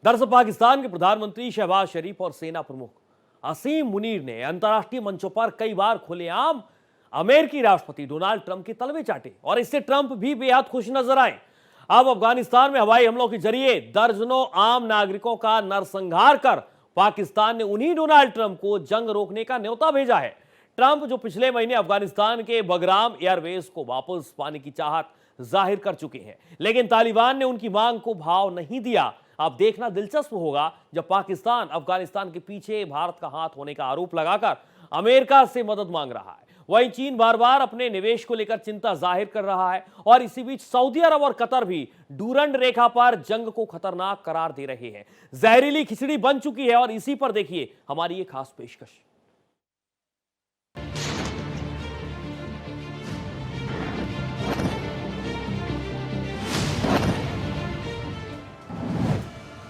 दरअसल पाकिस्तान के प्रधानमंत्री शहबाज शरीफ और सेना प्रमुख असीम मुनीर ने अंतर्राष्ट्रीय मंचों पर कई बार खुलेआम अमेरिकी राष्ट्रपति डोनाल्ड ट्रंप के तलवे चाटे और इससे ट्रंप भी बेहद खुश नजर आए। अब अफगानिस्तान में हवाई हमलों के जरिए दर्जनों आम नागरिकों का नरसंहार कर पाकिस्तान ने उन्हीं डोनाल्ड ट्रंप को जंग रोकने का न्योता भेजा है। ट्रंप जो पिछले महीने अफगानिस्तान के बगराम एयरबेस को वापस पाने की चाहत जाहिर कर चुके हैं, लेकिन तालिबान ने उनकी मांग को भाव नहीं दिया। अब देखना दिलचस्प होगा जब पाकिस्तान अफगानिस्तान के पीछे भारत का हाथ होने का आरोप लगाकर अमेरिका से मदद मांग रहा है। वहीं चीन बार बार अपने निवेश को लेकर चिंता जाहिर कर रहा है और इसी बीच सऊदी अरब और कतर भी डूरंड रेखा पर जंग को खतरनाक करार दे रहे हैं। जहरीली खिचड़ी बन चुकी है और इसी पर देखिए हमारी ये खास पेशकश।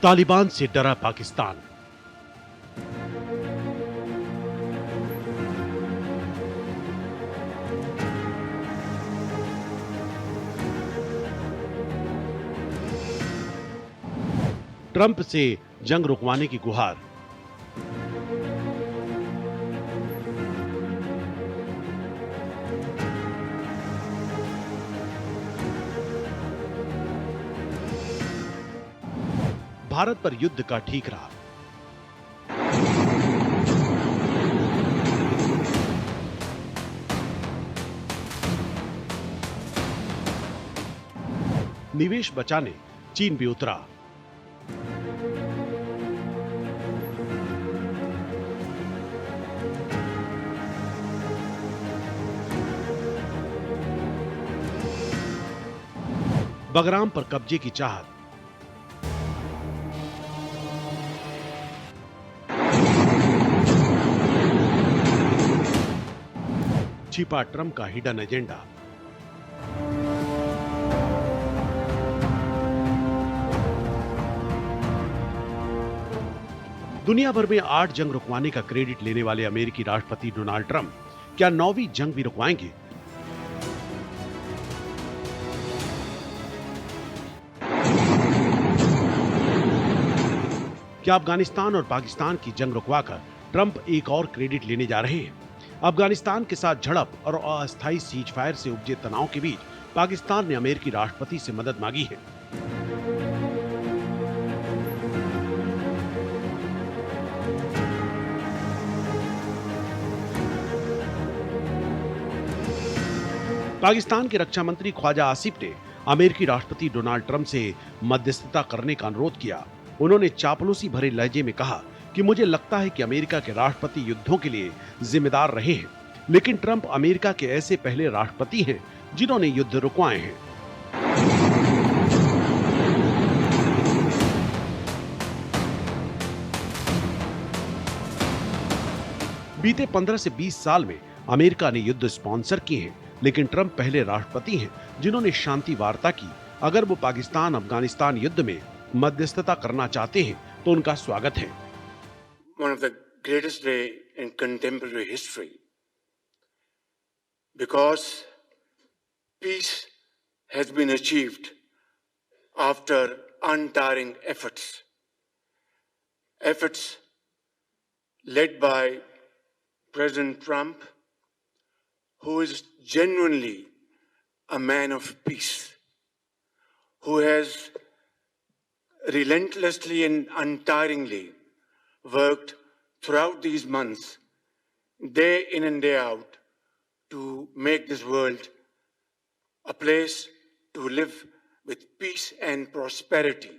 तालिबान से डरा पाकिस्तान। ट्रंप से जंग रुकवाने की गुहार। भारत पर युद्ध का ठीक रहा। निवेश बचाने चीन भी उतरा। बगराम पर कब्जे की चाहत। छिपा ट्रंप का हिडन एजेंडा। दुनिया भर में 8 जंग रुकवाने का क्रेडिट लेने वाले अमेरिकी राष्ट्रपति डोनाल्ड ट्रंप क्या 9वीं जंग भी रुकवाएंगे? क्या अफगानिस्तान और पाकिस्तान की जंग रुकवाकर ट्रंप एक और क्रेडिट लेने जा रहे हैं? अफगानिस्तान के साथ झड़प और अस्थायी सीज फायर से उपजे तनाव के बीच पाकिस्तान ने अमेरिकी राष्ट्रपति से मदद मांगी है। पाकिस्तान के रक्षा मंत्री ख्वाजा आसिफ ने अमेरिकी राष्ट्रपति डोनाल्ड ट्रंप से मध्यस्थता करने का अनुरोध किया। उन्होंने चापलूसी भरे लहजे में कहा कि मुझे लगता है कि अमेरिका के राष्ट्रपति युद्धों के लिए जिम्मेदार रहे हैं, लेकिन ट्रंप अमेरिका के ऐसे पहले राष्ट्रपति हैं जिन्होंने युद्ध रुकवाए हैं। बीते 15 से 20 साल में अमेरिका ने युद्ध स्पॉन्सर किए हैं, लेकिन ट्रंप पहले राष्ट्रपति हैं जिन्होंने शांति वार्ता की। अगर वो पाकिस्तान अफगानिस्तान युद्ध में मध्यस्थता करना चाहते हैं तो उनका स्वागत है। One of the greatest day in contemporary history, because peace has been achieved after untiring efforts led by President Trump, who is genuinely a man of peace, who has relentlessly and untiringly worked throughout these months, day in and day out, to make this world a place to live with peace and prosperity.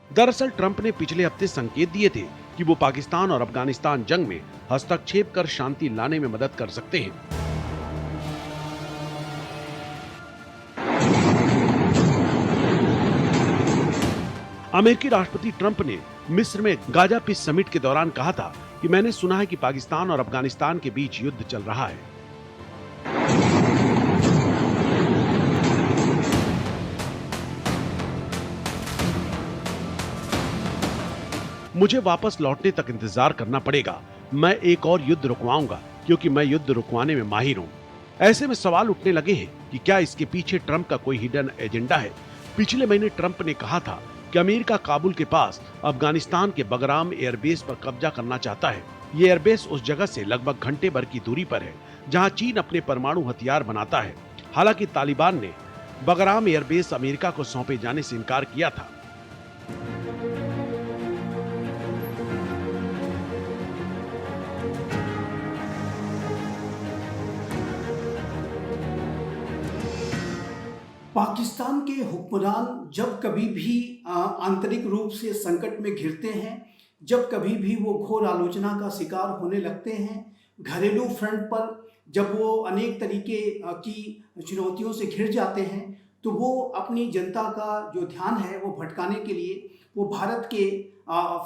दरअसल Trump ने पिछले हफ्ते संकेत दिए थे कि वो पाकिस्तान और अफगानिस्तान जंग में हस्तक्षेप कर शांति लाने में मदद कर सकते हैं। अमेरिकी राष्ट्रपति ट्रंप ने मिस्र में गाजा पीस समिट के दौरान कहा था कि मैंने सुना है कि पाकिस्तान और अफगानिस्तान के बीच युद्ध चल रहा है। मुझे वापस लौटने तक इंतजार करना पड़ेगा। मैं एक और युद्ध रुकवाऊंगा क्योंकि मैं युद्ध रुकवाने में माहिर हूं। ऐसे में सवाल उठने लगे हैं कि क्या इसके पीछे ट्रंप का कोई हिडन एजेंडा है। पिछले महीने ट्रंप ने कहा था कि अमेरिका काबुल के पास अफगानिस्तान के बगराम एयरबेस पर कब्जा करना चाहता है। ये एयरबेस उस जगह से लगभग घंटे भर की दूरी पर है जहां चीन अपने परमाणु हथियार बनाता है। हालांकि तालिबान ने बगराम एयरबेस अमेरिका को सौंपे जाने से इनकार किया था। पाकिस्तान के हुक्मरान जब कभी भी आंतरिक रूप से संकट में घिरते हैं, जब कभी भी वो घोर आलोचना का शिकार होने लगते हैं, घरेलू फ्रंट पर जब वो अनेक तरीके की चुनौतियों से घिर जाते हैं, तो वो अपनी जनता का जो ध्यान है वो भटकाने के लिए वो भारत के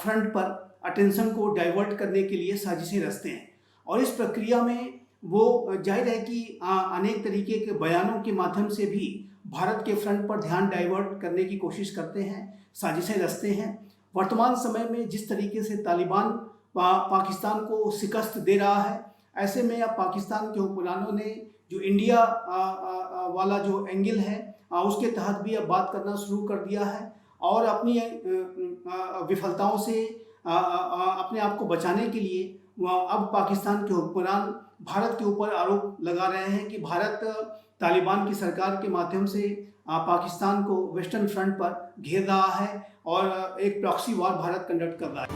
फ्रंट पर अटेंशन को डाइवर्ट करने के लिए साजिशें रचते हैं। और इस प्रक्रिया में वो जाहिर है कि अनेक तरीके के बयानों के माध्यम से भी भारत के फ्रंट पर ध्यान डाइवर्ट करने की कोशिश करते हैं, साजिशें रचते हैं। वर्तमान समय में जिस तरीके से तालिबान पाकिस्तान को शिकस्त दे रहा है, ऐसे में अब पाकिस्तान के हुक्मरानों ने जो इंडिया वाला जो एंगल है उसके तहत भी अब बात करना शुरू कर दिया है और अपनी विफलताओं से अपने आप को बचाने के लिए अब पाकिस्तान के हुक्मरान भारत के ऊपर आरोप लगा रहे हैं कि भारत तालिबान की सरकार के माध्यम से पाकिस्तान को वेस्टर्न फ्रंट पर घेर रहा है और एक प्रॉक्सी वॉर भारत कंडक्ट कर रहा है।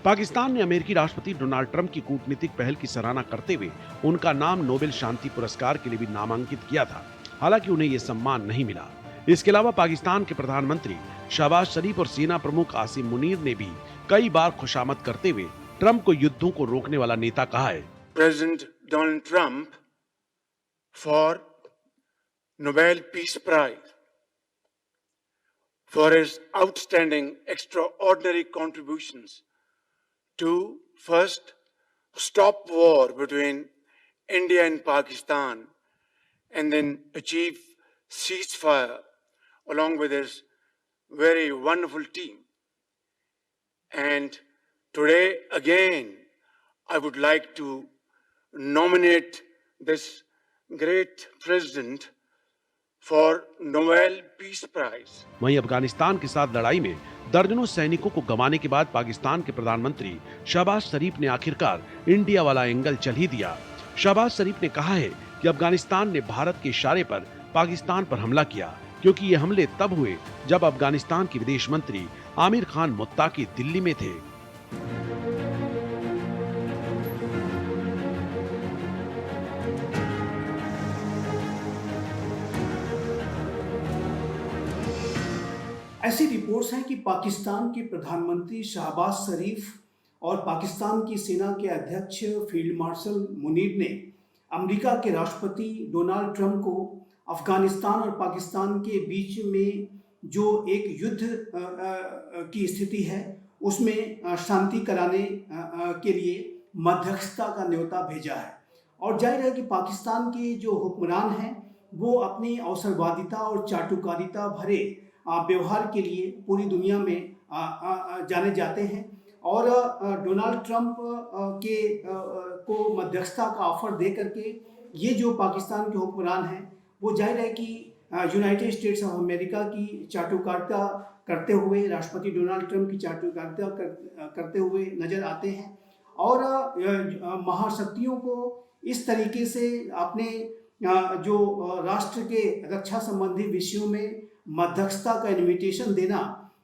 पाकिस्तान ने अमेरिकी राष्ट्रपति डोनाल्ड ट्रंप की कूटनीतिक पहल की सराहना करते हुए उनका नाम नोबेल शांति पुरस्कार के लिए भी नामांकित किया था। हालांकि उन्हें यह सम्मान नहीं मिला। इसके अलावा पाकिस्तान के प्रधानमंत्री शहबाज शरीफ और सेना प्रमुख आसिम मुनीर ने भी कई बार खुशामद करते हुए ट्रंप को युद्धों को रोकने वाला नेता कहा है। President Donald Trump for Nobel Peace Prize for his outstanding, extraordinary contributions to first stop war between India and Pakistan and then achieve ceasefire along with his very wonderful team. And today again, I would like to nominate this great president for Nobel Peace Prize. वहीं अफगानिस्तान के साथ लड़ाई में दर्जनों सैनिकों को गंवाने के बाद पाकिस्तान के प्रधानमंत्री शहबाज शरीफ ने आखिरकार इंडिया वाला एंगल चल ही दिया। शहबाज शरीफ ने कहा है कि अफगानिस्तान ने भारत के इशारे पर पाकिस्तान पर हमला किया, क्योंकि ये हमले तब हुए जब अफगानिस्तान के विदेश मंत्री आमिर खान मुत्ताकी दिल्ली में थे। ऐसी रिपोर्ट्स हैं कि पाकिस्तान के प्रधानमंत्री शहबाज शरीफ और पाकिस्तान की सेना के अध्यक्ष फील्ड मार्शल मुनीर ने अमेरिका के राष्ट्रपति डोनाल्ड ट्रंप को अफगानिस्तान और पाकिस्तान के बीच में जो एक युद्ध की स्थिति है उसमें शांति कराने के लिए मध्यस्थता का न्योता भेजा है। और जाहिर है कि पाकिस्तान के जो हुक्मरान हैं वो अपनी अवसरवादिता और चाटुकारिता भरे व्यवहार के लिए पूरी दुनिया में जाने जाते हैं और डोनाल्ड ट्रंप को मध्यस्थता का ऑफर दे करके ये जो पाकिस्तान के हुक्मरान हैं वो जाहिर है कि यूनाइटेड स्टेट्स ऑफ अमेरिका की चाटुकारिता करते हुए, राष्ट्रपति डोनाल्ड ट्रंप की चाटुकारिता करते हुए नज़र आते हैं और महाशक्तियों को इस तरीके से अपने जो राष्ट्र के रक्षा संबंधी विषयों में मध्यस्थता का इन्विटेशन देना,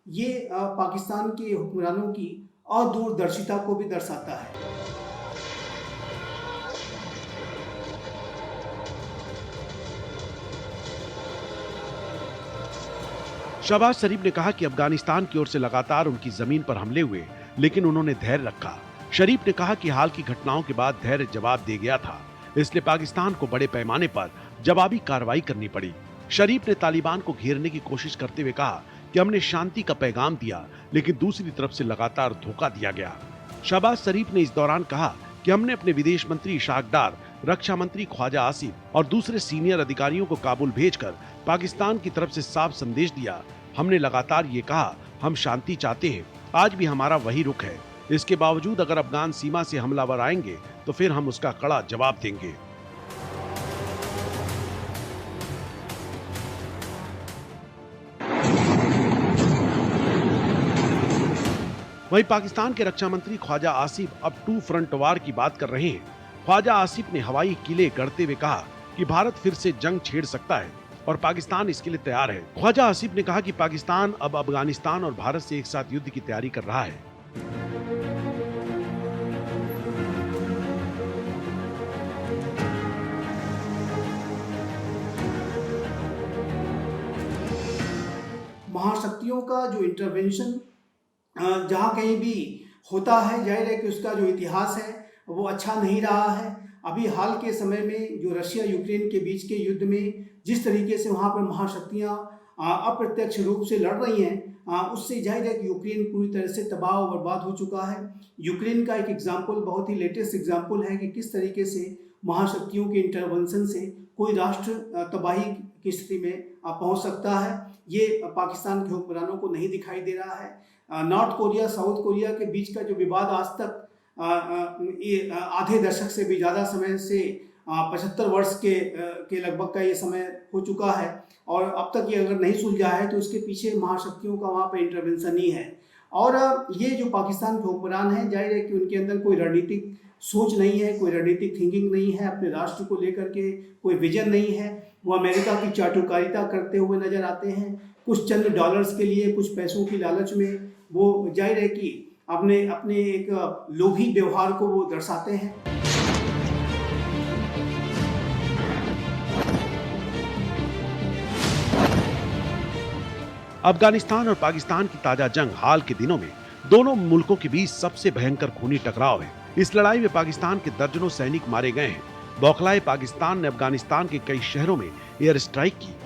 ये पाकिस्तान के हुक्मरानों की अदूरदर्शिता को भी दर्शाता है। शहबाज शरीफ ने कहा कि अफगानिस्तान की ओर से लगातार उनकी जमीन पर हमले हुए, लेकिन उन्होंने धैर्य रखा। शरीफ ने कहा कि हाल की घटनाओं के बाद धैर्य जवाब दे गया था, इसलिए पाकिस्तान को बड़े पैमाने पर जवाबी कार्रवाई करनी पड़ी। शरीफ ने तालिबान को घेरने की कोशिश करते हुए कहा कि हमने शांति का पैगाम दिया, लेकिन दूसरी तरफ से लगातार धोखा दिया गया। शहबाज शरीफ ने इस दौरान कहा कि हमने अपने विदेश मंत्री इशाक डार, रक्षा मंत्री ख्वाजा आसिफ और दूसरे सीनियर अधिकारियों को काबुल भेजकर पाकिस्तान की तरफ से साफ संदेश दिया। हमने लगातार ये कहा हम शांति चाहते हैं, आज भी हमारा वही रुख है। इसके बावजूद अगर अफगान सीमा से हमलावर आएंगे तो फिर हम उसका कड़ा जवाब देंगे। वहीं पाकिस्तान के रक्षा मंत्री ख्वाजा आसिफ अब 2 फ्रंट वार की बात कर रहे हैं। ख्वाजा आसिफ ने हवाई किले गढ़ते हुए कहा कि भारत फिर से जंग छेड़ सकता है और पाकिस्तान इसके लिए तैयार है। ख्वाजा आसिफ ने कहा कि पाकिस्तान अब अफगानिस्तान और भारत से एक साथ युद्ध की तैयारी कर रहा है। महाशक्तियों का जो इंटरवेंशन जहाँ कहीं भी होता है, जाहिर है कि उसका जो इतिहास है वो अच्छा नहीं रहा है। अभी हाल के समय में जो रशिया यूक्रेन के बीच के युद्ध में जिस तरीके से वहाँ पर महाशक्तियाँ अप्रत्यक्ष रूप से लड़ रही हैं, उससे जाहिर है कि यूक्रेन पूरी तरह से तबाह और बर्बाद हो चुका है। यूक्रेन का एक एग्जाम्पल, बहुत ही लेटेस्ट एग्जाम्पल है कि किस तरीके से महाशक्तियों के इंटरवेंशन से कोई राष्ट्र तबाही की स्थिति में पहुंच सकता है। ये पाकिस्तान के हुक्मरानों को नहीं दिखाई दे रहा है। नॉर्थ कोरिया साउथ कोरिया के बीच का जो विवाद आज तक आधे दशक से भी ज़्यादा समय से 75 वर्ष के लगभग का ये समय हो चुका है और अब तक ये अगर नहीं सुलझा है तो उसके पीछे महाशक्तियों का वहाँ पर इंटरवेंशन ही है। और ये जो पाकिस्तान के हुक्मरान हैं, जाहिर है कि उनके अंदर कोई रणनीतिक सोच नहीं है, कोई रणनीतिक थिंकिंग नहीं है, अपने राष्ट्र को लेकर के कोई विजन नहीं है। वो अमेरिका की चाटुकारिता करते हुए नजर आते हैं। कुछ चंद डॉलर्स के लिए, कुछ पैसों की लालच में वो जाहिर है कि अपने एक लोभी व्यवहार को वो दर्शाते हैं। अफगानिस्तान और पाकिस्तान की ताजा जंग हाल के दिनों में दोनों मुल्कों के बीच सबसे भयंकर खूनी टकराव है। इस लड़ाई में पाकिस्तान के दर्जनों सैनिक मारे गए हैं। बौखलाए पाकिस्तान ने अफगानिस्तान के कई शहरों में एयर स्ट्राइक की।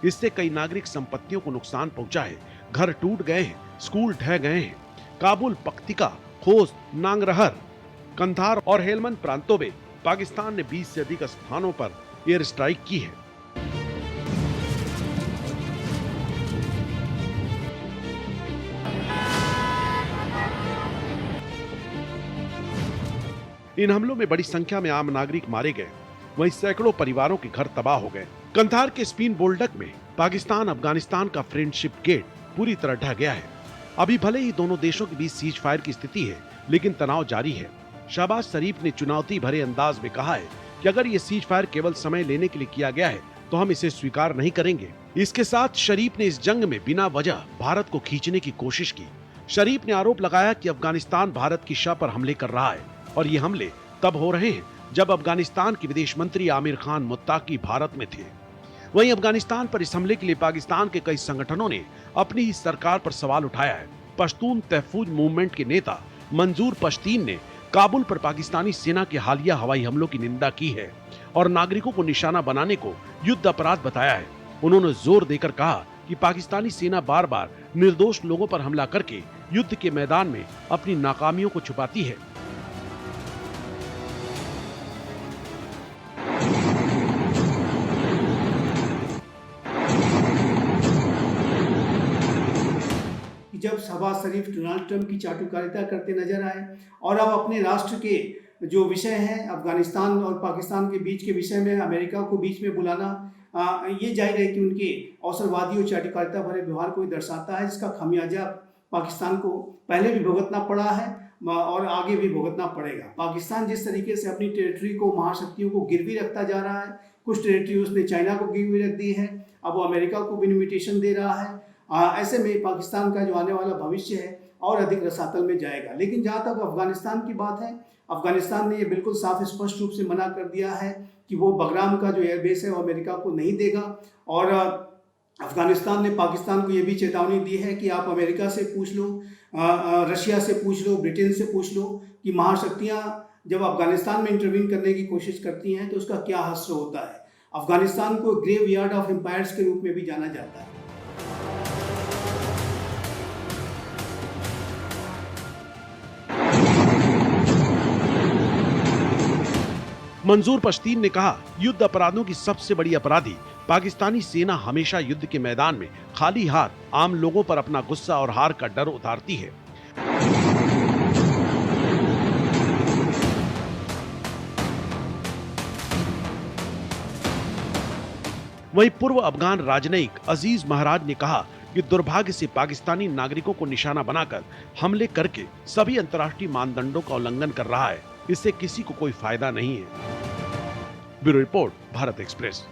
इससे कई नागरिक संपत्तियों को नुकसान पहुंचा है। घर टूट गए हैं, स्कूल ढह गए हैं। काबुल, पख्तिका, खोस्त, नांगरहर, कंधार और हेलमंद प्रांतों में पाकिस्तान ने 20 से अधिक स्थानों पर एयर स्ट्राइक की है। इन हमलों में बड़ी संख्या में आम नागरिक मारे गए, वहीं सैकड़ों परिवारों के घर तबाह हो गए। कंधार के स्पिन बोल्डक में पाकिस्तान अफगानिस्तान का फ्रेंडशिप गेट पूरी तरह ढह गया है। अभी भले ही दोनों देशों के बीच सीज फायर की स्थिति है, लेकिन तनाव जारी है। शहबाज शरीफ ने चुनौती भरे अंदाज में कहा है कि अगर ये सीज फायर केवल समय लेने के लिए किया गया है तो हम इसे स्वीकार नहीं करेंगे। इसके साथ शरीफ ने इस जंग में बिना वजह भारत को खींचने की कोशिश की। शरीफ ने आरोप लगाया कि अफगानिस्तान भारत की शाह पर हमले कर रहा है और ये हमले तब हो रहे हैं जब अफगानिस्तान के विदेश मंत्री आमिर खान मुत्ताकी भारत में थे। वहीं अफगानिस्तान पर इस हमले के लिए पाकिस्तान के कई संगठनों ने अपनी ही सरकार पर सवाल उठाया है। पश्तून तहफूज मूवमेंट के नेता मंजूर पश्तीन ने काबुल पर पाकिस्तानी सेना के हालिया हवाई हमलों की निंदा की है और नागरिकों को निशाना बनाने को युद्ध अपराध बताया है। उन्होंने जोर देकर कहा कि पाकिस्तानी सेना बार बार निर्दोष लोगों पर हमला करके युद्ध के मैदान में अपनी नाकामियों को छुपाती है। जब शहबाज शरीफ डोनाल्ड ट्रंप की चाटुकारिता करते नजर आए और अब अपने राष्ट्र के जो विषय है अफगानिस्तान और पाकिस्तान के बीच के विषय में अमेरिका को बीच में बुलाना, ये जाहिर है कि उनके अवसरवादी और चाटुकारिता भरे व्यवहार को दर्शाता है, जिसका खामियाजा पाकिस्तान को पहले भी भुगतना पड़ा है और आगे भी भुगतना पड़ेगा। पाकिस्तान जिस तरीके से अपनी टेरिटरी को महाशक्तियों को गिरवी रखता जा रहा है, कुछ टेरिटरी उसने चाइना को गिरवी रख दी है, अब वो अमेरिका को भी इन्विटेशन दे रहा है। ऐसे में पाकिस्तान का जो आने वाला भविष्य है और अधिक रसातल में जाएगा। लेकिन जहाँ तक अफगानिस्तान की बात है, अफगानिस्तान ने ये बिल्कुल साफ स्पष्ट रूप से मना कर दिया है कि वो बगराम का जो एयरबेस है वो अमेरिका को नहीं देगा। और अफगानिस्तान ने पाकिस्तान को ये भी चेतावनी दी है कि आप अमेरिका से पूछ लो, रशिया से पूछ लो, ब्रिटेन से पूछ लो कि महाशक्तियाँ जब अफगानिस्तान में इंटरवीन करने की कोशिश करती हैं तो उसका क्या हश्र होता है। अफगानिस्तान को ग्रेव यार्ड ऑफ एम्पायर्स के रूप में भी जाना जाता है। मंजूर पश्तीन ने कहा, युद्ध अपराधों की सबसे बड़ी अपराधी पाकिस्तानी सेना हमेशा युद्ध के मैदान में खाली हाथ आम लोगों पर अपना गुस्सा और हार का डर उतारती है। वहीं पूर्व अफगान राजनयिक अजीज महाराज ने कहा कि दुर्भाग्य से पाकिस्तानी नागरिकों को निशाना बनाकर हमले करके सभी अंतर्राष्ट्रीय मानदंडों का उल्लंघन कर रहा है। इससे किसी को कोई फायदा नहीं है। Bureau report, Bharat express.